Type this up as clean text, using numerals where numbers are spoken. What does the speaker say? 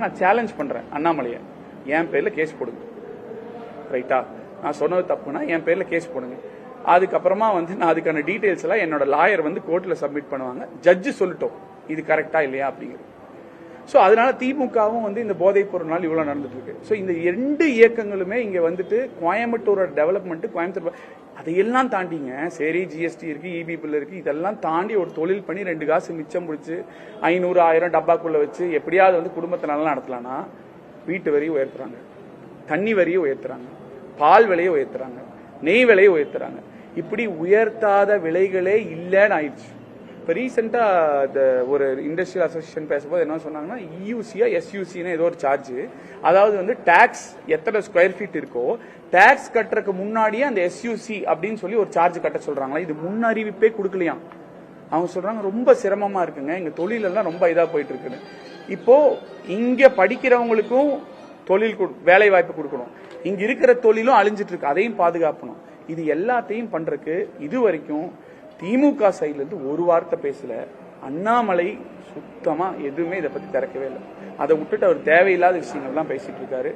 நான் சேலஞ்ச் பண்றேன் அண்ணாமலையை, என் பேர்ல கேஸ் போடுங்க. ரைட்டா? நான் சொன்னது தப்புனா என் பேர்ல கேஸ் போடுங்க. அதுக்கப்புறமா நான் அதுக்கான டீடைல்ஸ் எல்லாம் என்னோட லாயர் கோர்ட்ல சப்மிட் பண்ணுவாங்க. ஜட்ஜு சொல்லட்டும் இது கரெக்டா இல்லையா அப்படிங்கிறது. சோ அதனால திமுகவும் இந்த போதைப் பொருள்னால இவ்வளவு நடந்துட்டு இருக்கு. சோ இந்த 2 இயக்கங்களுமே இங்க கோயம்புத்தூரோட டெவலப்மெண்ட், கோயம்புத்தூர் அதையெல்லாம் தாண்டிங்க. சரி, ஜிஎஸ்டி இருக்கு, இபி பில் இருக்கு, இதெல்லாம் தாண்டி ஒரு தொழில் பண்ணி 2 காசு மிச்சம் முடிச்சு 500 1000 டப்பாக்குள்ள வச்சு எப்படியாவது குடும்பத்தை நல்லா நடத்தலாம்னா வீட்டு வரியை உயர்த்துறாங்க, தண்ணி வரியை உயர்த்துறாங்க, பால் விலையை உயர்த்துறாங்க, நெய் விலையை உயர்த்துறாங்க. இப்படி உயர்த்தாத விலைகளே இல்லைன்னு ஆயிடுச்சு. இப்ப ரீசெண்டா ஒரு இண்டஸ்ட்ரியல் அசோசியேஷன் பேசும்போது என்ன சொன்னாங்கன்னா, இயூசியா எஸ்யூசின்னு ஏதோ ஒரு சார்ஜ், அதாவது டாக்ஸ் எத்தனை ஸ்கொயர் ஃபீட் இருக்கோ டாக்ஸ் கட்டுறதுக்கு முன்னாடியே அந்த எஸ்யூசி அப்படின்னு சொல்லி ஒரு சார்ஜ் கட்ட சொல்றாங்களா. இது முன் அறிவிப்பே கொடுக்கலையாம். அவங்க சொல்றாங்க ரொம்ப சிரமமா இருக்குங்க, எங்க தொழில் எல்லாம் ரொம்ப இதா போயிட்டு இருக்குன்னு. இப்போ இங்க படிக்கிறவங்களுக்கும் தொழில் வேலை வாய்ப்பு கொடுக்கணும், இங்க இருக்கிற தொழிலும் அழிஞ்சிட்டு இருக்கு, அதையும் பாதுகாக்கணும். இது எல்லாத்தையும் பண்றதுக்கு இது வரைக்கும் திமுக சைட்ல இருந்து ஒரு வார்த்தை பேசல. அண்ணாமலை சுத்தமா எதுவுமே இதை பத்தி திறக்கவே இல்லை. அதை விட்டுட்டு அவர் தேவையில்லாத விஷயங்கள்லாம் பேசிட்டு இருக்காரு.